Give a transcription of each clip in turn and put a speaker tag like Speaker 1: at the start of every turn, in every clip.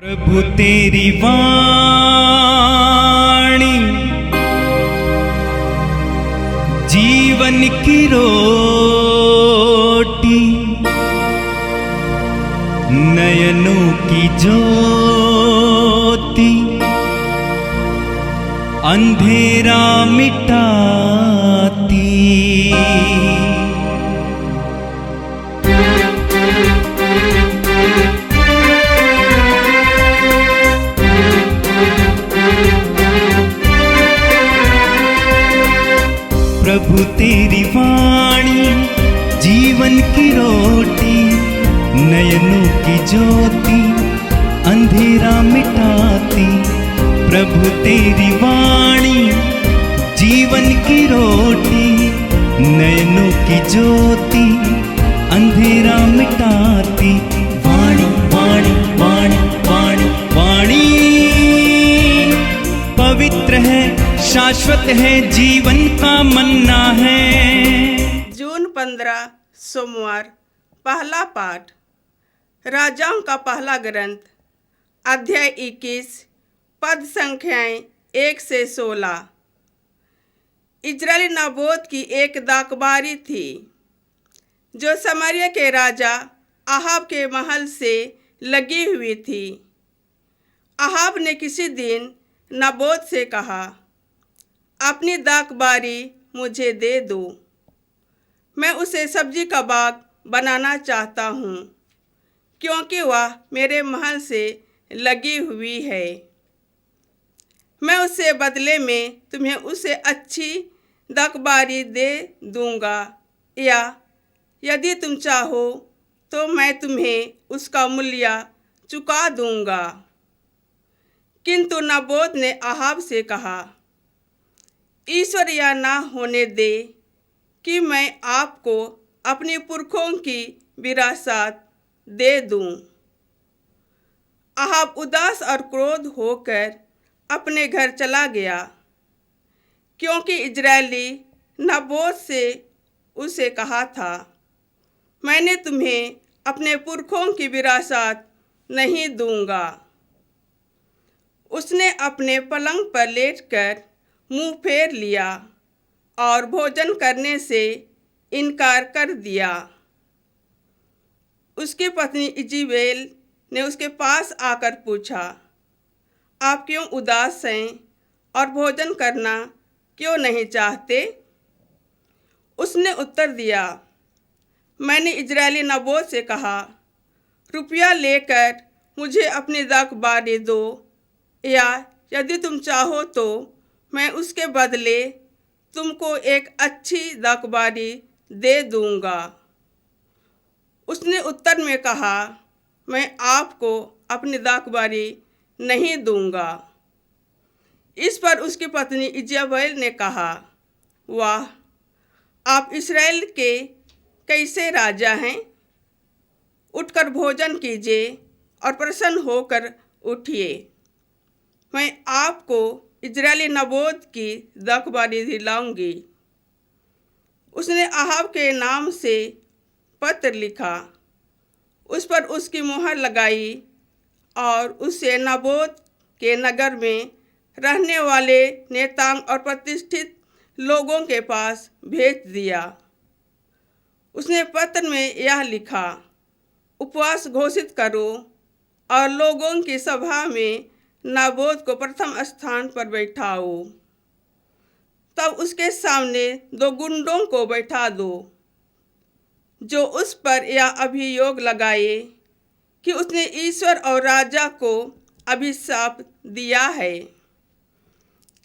Speaker 1: प्रभु तेरी वाणी जीवन की रोटी, नयनों की ज्योति, अंधेरा मिटाती। प्रभु तेरी वाणी जीवन की रोटी, नयनों की ज्योति, अंधेरा मिटाती। प्रभु तेरी वाणी जीवन की रोटी, नयनों की ज्योति, अंधेरा मिटाती। वाणी वाणी वाणी वाणी वाणी पवित्र है, शाश्वत है, जीवन का मन्ना है।
Speaker 2: जून 15 सोमवार। पहला पाठ राजाओं का पहला ग्रंथ, अध्याय 21, पद संख्याएं 1 से 16। इजरायली नाबोत की एक दाकबारी थी जो समारिया के राजा अहाब के महल से लगी हुई थी। अहाब ने किसी दिन नाबोत से कहा, अपनी दाकबारी मुझे दे दो, मैं उसे सब्जी का बाग बनाना चाहता हूँ, क्योंकि वह मेरे महल से लगी हुई है। मैं उससे बदले में तुम्हें उसे अच्छी दाकबारी दे दूँगा, या यदि तुम चाहो तो मैं तुम्हें उसका मूल्य चुका दूँगा। किंतु नाबोत ने अहाब से कहा, ईश्वर यह ना होने दे कि मैं आपको अपने पुरखों की विरासत दे दूं। अहाब उदास और क्रोध होकर अपने घर चला गया, क्योंकि इजरायली नाबोत से उसे कहा था, मैंने तुम्हें अपने पुरखों की विरासत नहीं दूंगा। उसने अपने पलंग पर लेटकर मुंह फेर लिया और भोजन करने से इनकार कर दिया। उसकी पत्नी इजेबेल ने उसके पास आकर पूछा, आप क्यों उदास हैं और भोजन करना क्यों नहीं चाहते? उसने उत्तर दिया, मैंने इजरायली नाबोत से कहा, रुपया लेकर मुझे अपनी दाकबारी दो, या यदि तुम चाहो तो मैं उसके बदले तुमको एक अच्छी दाकबारी दे दूंगा। उसने उत्तर में कहा, मैं आपको अपनी दाकबारी नहीं दूंगा। इस पर उसकी पत्नी इजेबेल ने कहा, वाह, आप इस्राएल के कैसे राजा हैं? उठकर भोजन कीजिए और प्रसन्न होकर उठिए। मैं आपको इजरायली नाबोत की दाकबारी दिलाऊंगी। उसने अहाब के नाम से पत्र लिखा, उस पर उसकी मुहर लगाई और उसे नाबोत के नगर में रहने वाले नेताओं और प्रतिष्ठित लोगों के पास भेज दिया। उसने पत्र में यह लिखा, उपवास घोषित करो और लोगों की सभा में नाबोत को प्रथम स्थान पर बैठाओ। तब उसके सामने 2 गुंडों को बैठा दो, जो उस पर यह अभियोग लगाए कि उसने ईश्वर और राजा को अभिशाप दिया है।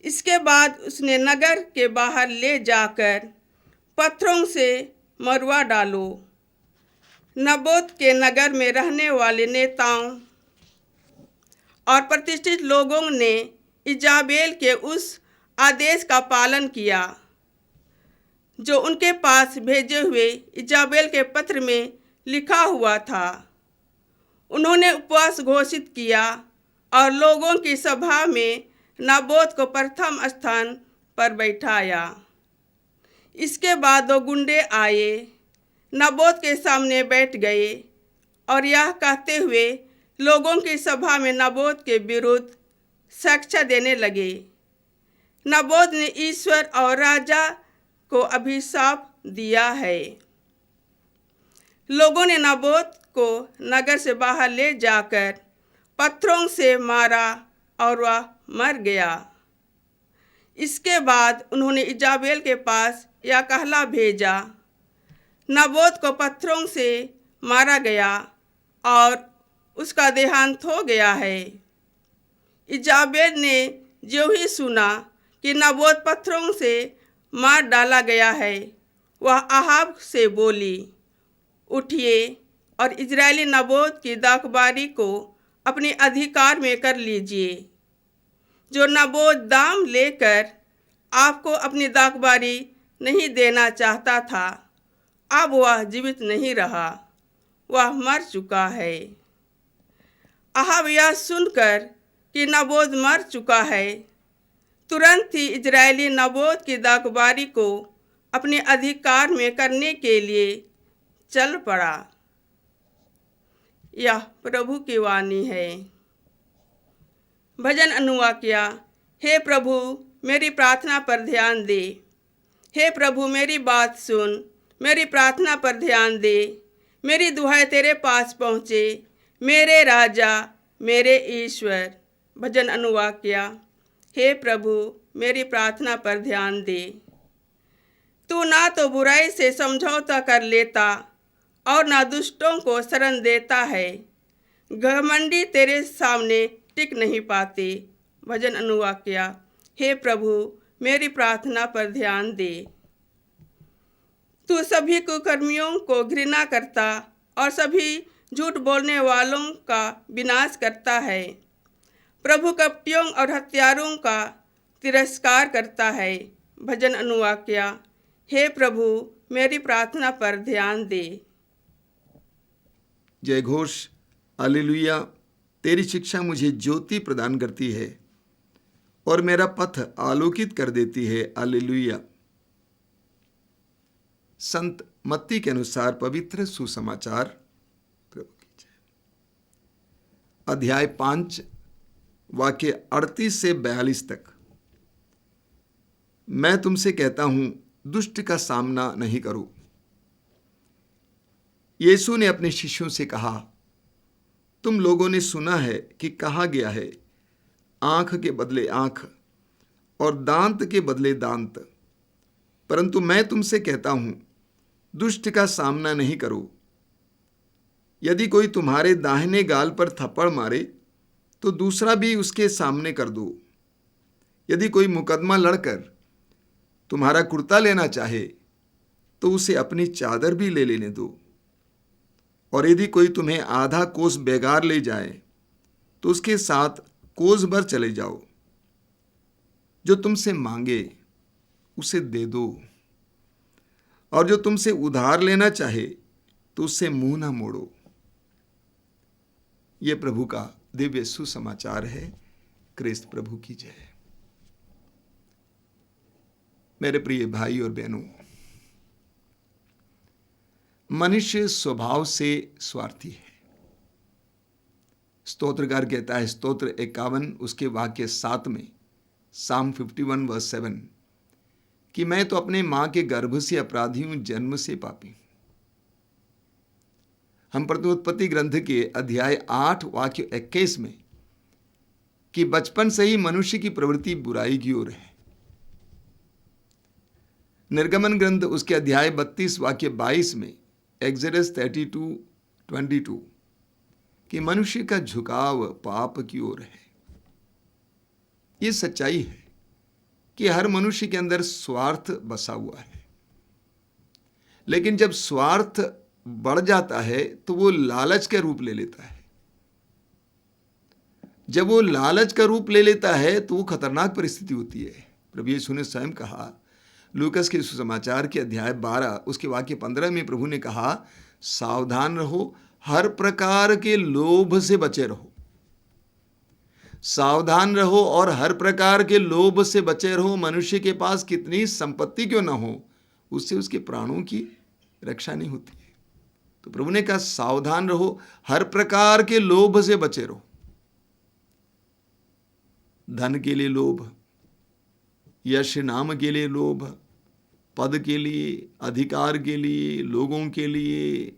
Speaker 2: इसके बाद उसने नगर के बाहर ले जाकर पत्थरों से मरवा डालो। नाबोत के नगर में रहने वाले नेताओं और प्रतिष्ठित लोगों ने इजेबेल के उस आदेश का पालन किया जो उनके पास भेजे हुए इजेबेल के पत्र में लिखा हुआ था। उन्होंने उपवास घोषित किया और लोगों की सभा में नाबोत को प्रथम स्थान पर बैठाया। इसके बाद 2 गुंडे आए, नाबोत के सामने बैठ गए और यह कहते हुए लोगों की सभा में नबोत के विरुद्ध साक्ष्य देने लगे। नबोत ने ईश्वर और राजा को अभिशाप दिया है। लोगों ने नबोत को नगर से बाहर ले जाकर पत्थरों से मारा और वह मर गया। इसके बाद उन्होंने इजाबेल के पास यह कहला भेजा, नबोत को पत्थरों से मारा गया और उसका देहांत हो गया है। इजाबेल ने जो ही सुना कि नबोत पत्थरों से मार डाला गया है, वह अहाब से बोली, उठिए और इजरायली नबोत की दाखबारी को अपने अधिकार में कर लीजिए। जो नबोत दाम लेकर आपको अपनी दाखबारी नहीं देना चाहता था, अब वह जीवित नहीं रहा, वह मर चुका है। अहाब यह सुनकर कि नबोत मर चुका है, तुरंत ही इजरायली नबोत की दाखबारी को अपने अधिकार में करने के लिए चल पड़ा। यह प्रभु की वाणी है। भजन अनुवाक्या। हे प्रभु, मेरी प्रार्थना पर ध्यान दे। हे प्रभु, मेरी बात सुन, मेरी प्रार्थना पर ध्यान दे। मेरी दुहाई तेरे पास पहुँचे, मेरे राजा, मेरे ईश्वर। भजन अनुवाक्या। हे प्रभु, मेरी प्रार्थना पर ध्यान दे। तू ना तो बुराई से समझौता कर लेता और ना दुष्टों को शरण देता है। घमंडी तेरे सामने टिक नहीं पाते। भजन अनुवाक्या। हे प्रभु, मेरी प्रार्थना पर ध्यान दे। तू सभी कुकर्मियों को घृणा करता और सभी झूठ बोलने वालों का विनाश करता है। प्रभु कपटियों और हत्यारों का तिरस्कार करता है। भजन अनुवाक्या। हे प्रभु, मेरी प्रार्थना पर ध्यान दे।
Speaker 3: जय घोष। हालेलुया। तेरी शिक्षा मुझे ज्योति प्रदान करती है और मेरा पथ आलोकित कर देती है। हालेलुया। संत मत्ती के अनुसार पवित्र सुसमाचार, प्रभु की जय। अध्याय 5 वाक्य 38 से 42 तक। मैं तुमसे कहता हूं, दुष्ट का सामना नहीं करो। यीशु ने अपने शिष्यों से कहा, तुम लोगों ने सुना है कि कहा गया है, आंख के बदले आंख और दांत के बदले दांत, परंतु मैं तुमसे कहता हूं, दुष्ट का सामना नहीं करो। यदि कोई तुम्हारे दाहिने गाल पर थप्पड़ मारे तो दूसरा भी उसके सामने कर दो। यदि कोई मुकदमा लड़कर तुम्हारा कुर्ता लेना चाहे तो उसे अपनी चादर भी ले लेने दो। और यदि कोई तुम्हें आधा कोस बेगार ले जाए तो उसके साथ कोस भर चले जाओ। जो तुमसे मांगे उसे दे दो, और जो तुमसे उधार लेना चाहे तो उससे मुंह ना मोड़ो। यह प्रभु का दिव्य सुसमाचार है। क्रिस्त प्रभु की जय। मेरे प्रिय भाई और बहनों, मनुष्य स्वभाव से स्वार्थी है। स्तोत्रकार कहता है, स्तोत्र 51 उसके वाक्य 7 में, साम 51 वर्स 7, कि मैं तो अपने मां के गर्भ से अपराधी हूं, जन्म से पापी। हम प्रत्युत्पत्ति ग्रंथ के अध्याय 8 वाक्य 21 में, कि बचपन से ही मनुष्य की प्रवृत्ति बुराई की ओर है। निर्गमन ग्रंथ उसके अध्याय 32 वाक्य 22 में, एक्सोडस 32:22, कि मनुष्य का झुकाव पाप की ओर है। यह सच्चाई है कि हर मनुष्य के अंदर स्वार्थ बसा हुआ है, लेकिन जब स्वार्थ बढ़ जाता है तो वो लालच का रूप ले लेता है। जब वो लालच का रूप ले लेता है तो वो खतरनाक परिस्थिति होती है। प्रभु यीशु ने स्वयं कहा, लूकस के सुसमाचार के अध्याय 12 उसके वाक्य 15 में प्रभु ने कहा, सावधान रहो, हर प्रकार के लोभ से बचे रहो। सावधान रहो और हर प्रकार के लोभ से बचे रहो। मनुष्य के पास कितनी संपत्ति क्यों ना हो, उससे उसके प्राणों की रक्षा नहीं होती है। तो प्रभु ने कहा सावधान रहो, हर प्रकार के लोभ से बचे रहो। धन के लिए लोभ, यश नाम के लिए लोभ, पद के लिए, अधिकार के लिए, लोगों के लिए,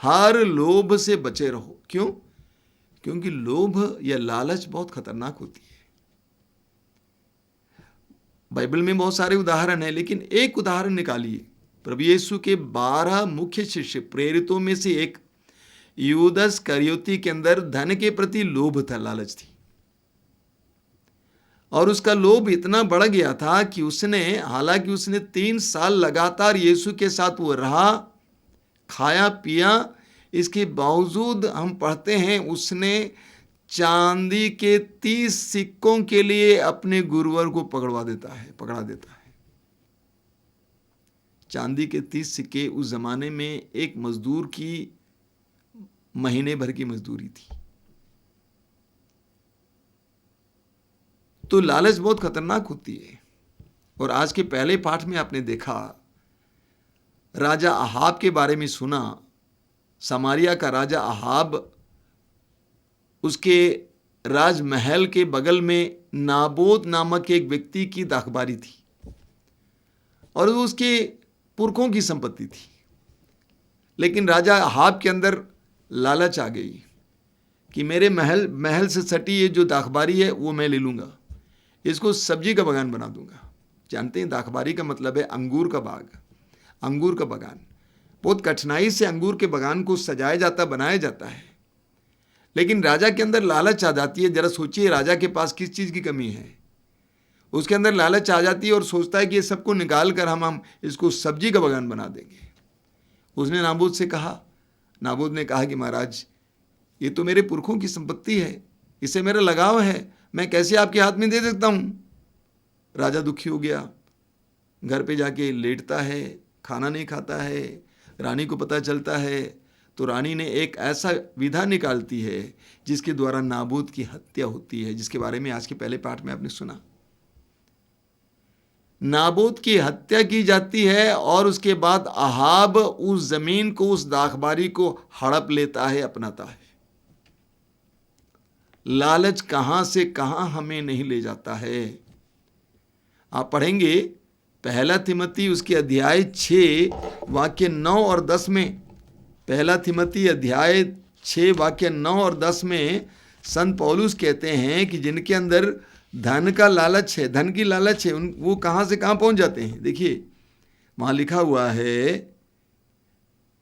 Speaker 3: हर लोभ से बचे रहो। क्यों? क्योंकि लोभ या लालच बहुत खतरनाक होती है। बाइबल में बहुत सारे उदाहरण हैं, लेकिन एक उदाहरण निकालिए। प्रभु यीशु के 12 मुख्य शिष्य प्रेरितों में से एक यूदस करयोती के अंदर धन के प्रति लोभ था, लालच थी। और उसका लोभ इतना बढ़ गया था कि हालांकि उसने 3 साल लगातार यीशु के साथ वो रहा, खाया पिया, इसके बावजूद हम पढ़ते हैं उसने चांदी के 30 सिक्कों के लिए अपने गुरुवर को पकड़ा देता है। चांदी के 30 सिक्के उस जमाने में एक मजदूर की महीने भर की मजदूरी थी। तो लालच बहुत खतरनाक होती है। और आज के पहले पाठ में आपने देखा, राजा अहाब के बारे में सुना। समारिया का राजा अहाब, उसके राजमहल के बगल में नाबोत नामक एक व्यक्ति की दाखबारी थी और उसके पुरखों की संपत्ति थी। लेकिन राजा अहाब के अंदर लालच आ गई कि मेरे महल से सटी ये जो दाखबारी है वो मैं ले लूँगा, इसको सब्जी का बगान बना दूंगा। जानते हैं दाखबारी का मतलब है अंगूर का बाग, अंगूर का बगान। बहुत कठिनाई से अंगूर के बगान को सजाया जाता, बनाया जाता है। लेकिन राजा के अंदर लालच आ जाती है। जरा सोचिए, राजा के पास किस चीज़ की कमी है, उसके अंदर लालच आ जाती है और सोचता है कि ये सबको निकाल कर हम इसको सब्जी का बगान बना देंगे। उसने नाबोत से कहा, नाबोत ने कहा कि महाराज ये तो मेरे पुरखों की संपत्ति है, इससे मेरा लगाव है, मैं कैसे आपके हाथ में दे देता हूँ। राजा दुखी हो गया, घर पे जाके लेटता है, खाना नहीं खाता है। रानी को पता चलता है तो रानी ने एक ऐसा विधा निकालती है जिसके द्वारा नाबोत की हत्या होती है, जिसके बारे में आज के पहले पाठ में आपने सुना। नाबोत की हत्या की जाती है और उसके बाद अहाब उस जमीन को, उस दाखबारी को हड़प लेता है, अपनाता है। लालच कहां से कहां हमें नहीं ले जाता है। आप पढ़ेंगे 1 तिमोथी उसके अध्याय 6 वाक्य 9 और 10 में, 1 तिमोथी अध्याय 6 वाक्य 9 और 10 में संत पौलुस कहते हैं कि जिनके अंदर धन का लालच है, धन की लालच है, वो कहाँ से कहाँ पहुँच जाते हैं। देखिए वहाँ लिखा हुआ है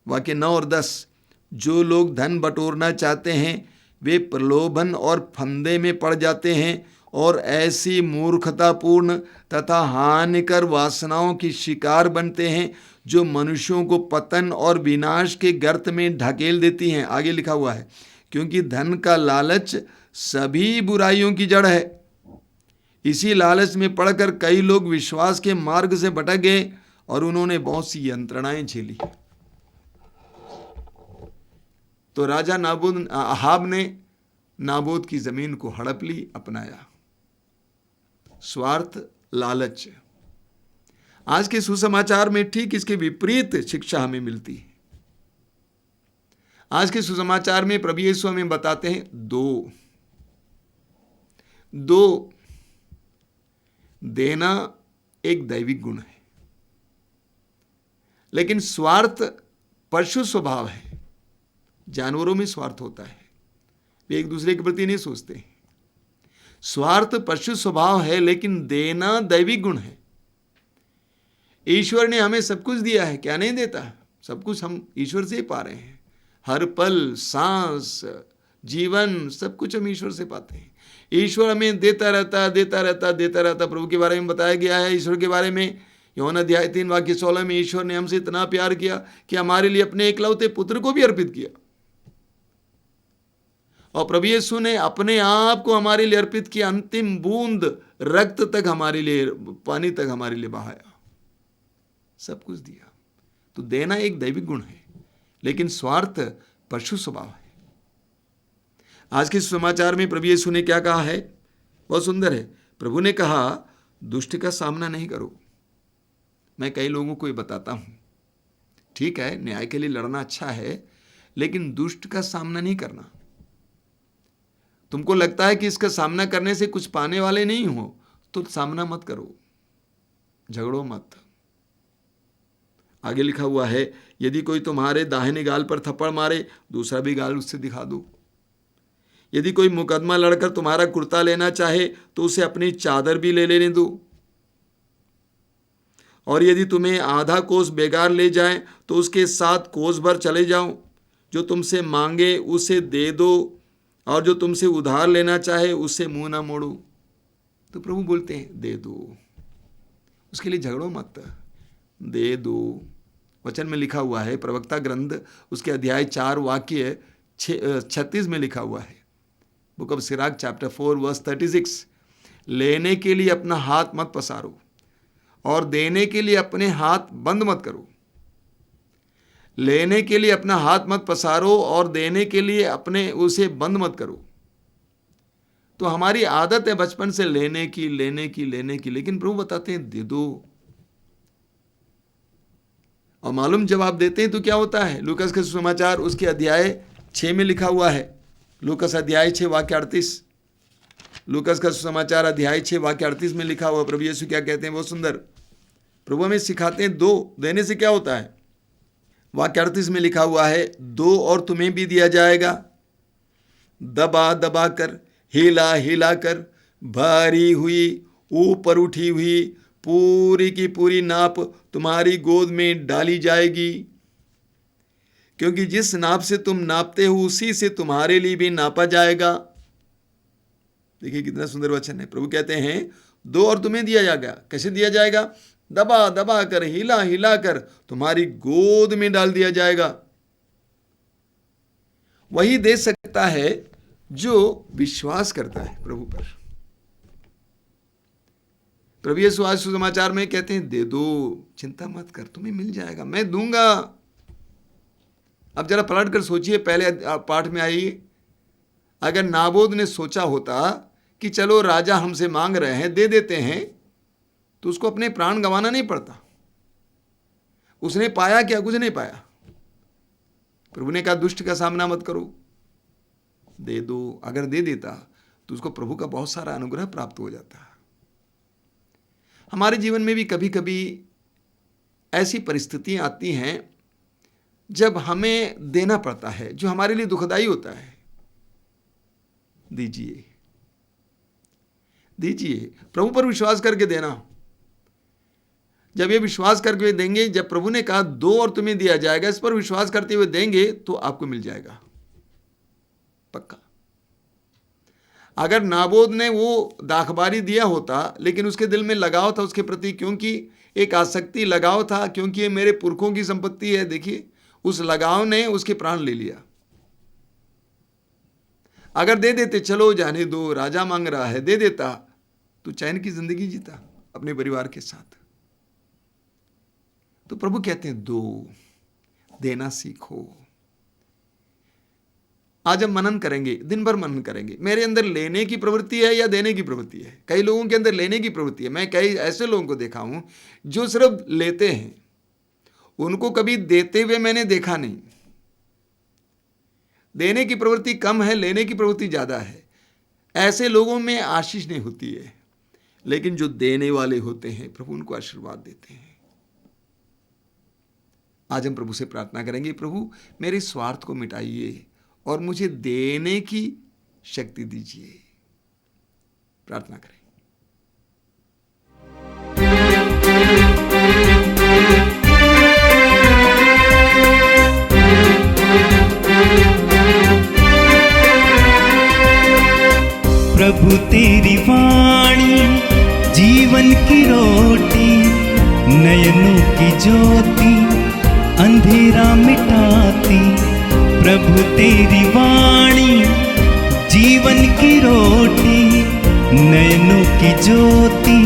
Speaker 3: वाक्य 9 और 10, जो लोग धन बटोरना चाहते हैं वे प्रलोभन और फंदे में पड़ जाते हैं और ऐसी मूर्खतापूर्ण तथा हानिकर वासनाओं की शिकार बनते हैं जो मनुष्यों को पतन और विनाश के गर्त में ढकेल देती हैं। आगे लिखा हुआ है, क्योंकि धन का लालच सभी बुराइयों की जड़ है। इसी लालच में पड़कर कई लोग विश्वास के मार्ग से भटक गए और उन्होंने बहुत सी यंत्रणाएं झेली। तो राजा अहाब ने नाबोत की जमीन को हड़प ली, अपनाया। स्वार्थ, लालच। आज के सुसमाचार में ठीक इसके विपरीत शिक्षा हमें मिलती है। आज के सुसमाचार में प्रभु यीशु हमें बताते हैं दो देना एक दैविक गुण है, लेकिन स्वार्थ पशु स्वभाव है। जानवरों में स्वार्थ होता है, वे एक दूसरे के प्रति नहीं सोचते। स्वार्थ पशु स्वभाव है, लेकिन देना दैविक गुण है। ईश्वर ने हमें सब कुछ दिया है, क्या नहीं देता? सब कुछ हम ईश्वर से ही पा रहे हैं। हर पल, सांस, जीवन, सब कुछ हम ईश्वर से पाते हैं। ईश्वर हमें देता रहता। प्रभु के बारे में बताया गया है, ईश्वर के बारे में यूहन्ना अध्याय 3 वाक्य 16 में, ईश्वर ने हमसे इतना प्यार किया कि हमारे लिए अपने एकलौते पुत्र को भी अर्पित किया। और प्रभु यीशु ने अपने आप को हमारे लिए अर्पित किया, अंतिम बूंद रक्त तक हमारे लिए, पानी तक हमारे लिए बहाया, सब कुछ दिया। तो देना एक दैविक गुण है, लेकिन स्वार्थ पशु स्वभाव है। आज के समाचार में प्रभु यीशु ने क्या कहा है, बहुत सुंदर है। प्रभु ने कहा दुष्ट का सामना नहीं करो। मैं कई लोगों को ये बताता हूँ, ठीक है न्याय के लिए लड़ना अच्छा है, लेकिन दुष्ट का सामना नहीं करना। तुमको लगता है कि इसका सामना करने से कुछ पाने वाले नहीं हो, तो सामना मत करो, झगड़ो मत। आगे लिखा हुआ है, यदि कोई तुम्हारे दाहिने गाल पर थप्पड़ मारे, दूसरा भी गाल उससे दिखा दो। यदि कोई मुकदमा लड़कर तुम्हारा कुर्ता लेना चाहे, तो उसे अपनी चादर भी ले लेने दो। और यदि तुम्हें आधा कोस बेगार ले जाए, तो उसके साथ कोस भर चले जाओ। जो तुमसे मांगे उसे दे दो, और जो तुमसे उधार लेना चाहे उससे मुंह ना मोड़ो। तो प्रभु बोलते हैं दे दो, उसके लिए झगड़ो मत, दे दो। वचन में लिखा हुआ है, प्रवक्ता ग्रंथ उसके अध्याय 4 वाक्य 36 में लिखा हुआ है, book of Sirach chapter 4 verse 36, लेने के लिए अपना हाथ मत पसारो और देने के लिए अपने हाथ बंद मत करो। लेने के लिए अपना हाथ मत पसारो और देने के लिए अपने उसे बंद मत करो। तो हमारी आदत है बचपन से लेने की, लेकिन प्रभु बताते हैं दे दो। और मालूम जब आप देते हैं तो क्या होता है? लूकास का सुसमाचार उसके अध्याय 6 में लिखा हुआ है, लूकास अध्याय 6 वाक्य 38। लूकास का सुसमाचार अध्याय 6 वाक्य 38 में लिखा हुआ प्रभु यीशु क्या कहते हैं, बहुत सुंदर। प्रभु हमें सिखाते हैं दो, देने से क्या होता है। वाक्य 38 में लिखा हुआ है, दो और तुम्हें भी दिया जाएगा, दबा दबा कर, हिला हिला कर, भारी हुई, ऊपर उठी हुई पूरी की पूरी नाप तुम्हारी गोद में डाली जाएगी। क्योंकि जिस नाप से तुम नापते हो उसी से तुम्हारे लिए भी नापा जाएगा। देखिए कितना सुंदर वचन है। प्रभु कहते हैं दो और तुम्हें दिया जाएगा। कैसे दिया जाएगा? दबा दबा कर, हिला हिला कर तुम्हारी गोद में डाल दिया जाएगा। वही दे सकता है जो विश्वास करता है प्रभु पर। प्रभु यीशु आज सुसमाचार में कहते हैं दे दो, चिंता मत कर, तुम्हें मिल जाएगा, मैं दूंगा। अब जरा पलट कर सोचिए, पहले पाठ में आई, अगर नाबोद ने सोचा होता कि चलो राजा हमसे मांग रहे हैं, दे देते हैं, तो उसको अपने प्राण गंवाना नहीं पड़ता। उसने पाया क्या? कुछ नहीं पाया। प्रभु ने कहा दुष्ट का सामना मत करो, दे दो। अगर दे देता तो उसको प्रभु का बहुत सारा अनुग्रह प्राप्त हो जाता। हमारे जीवन में भी कभी कभी ऐसी परिस्थितियां आती हैं जब हमें देना पड़ता है, जो हमारे लिए दुखदाई होता है। दीजिए दीजिए, प्रभु पर विश्वास करके देना। जब ये विश्वास करके देंगे, जब प्रभु ने कहा दो और तुम्हें दिया जाएगा, इस पर विश्वास करते हुए देंगे तो आपको मिल जाएगा पक्का। अगर नाबोद ने वो दाखबारी दिया होता, लेकिन उसके दिल में लगाव था उसके प्रति, क्योंकि एक आसक्ति लगाव था, क्योंकि ये मेरे पुरखों की संपत्ति है, देखिए उस लगाव ने उसके प्राण ले लिया। अगर दे देते, चलो जाने दो, राजा मांग रहा है, दे देता, तो चैन की जिंदगी जीता अपने परिवार के साथ। तो प्रभु कहते हैं दो, देना सीखो। आज हम मनन करेंगे, दिन भर मनन करेंगे, मेरे अंदर लेने की प्रवृत्ति है या देने की प्रवृत्ति है। कई लोगों के अंदर लेने की प्रवृत्ति है। मैं कई ऐसे लोगों को देखा हूं जो सिर्फ लेते हैं, उनको कभी देते हुए मैंने देखा नहीं। देने की प्रवृत्ति कम है, लेने की प्रवृत्ति ज्यादा है। ऐसे लोगों में आशीष नहीं होती है, लेकिन जो देने वाले होते हैं प्रभु उनको आशीर्वाद देते हैं। आज हम प्रभु से प्रार्थना करेंगे, प्रभु मेरे स्वार्थ को मिटाइए और मुझे देने की शक्ति दीजिए। प्रार्थना करें।
Speaker 1: प्रभु तेरी वाणी जीवन की रोटी, नयनों की ज्योति अंधेरा मिटाती। प्रभु तेरी वाणी जीवन की रोटी, नयनों की ज्योति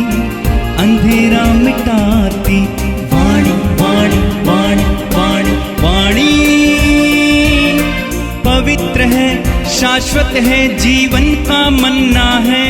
Speaker 1: अंधेरा मिटाती। वाणी वाणी वाणी वाणी वाणी पवित्र है, शाश्वत है, जीवन का मन्ना है।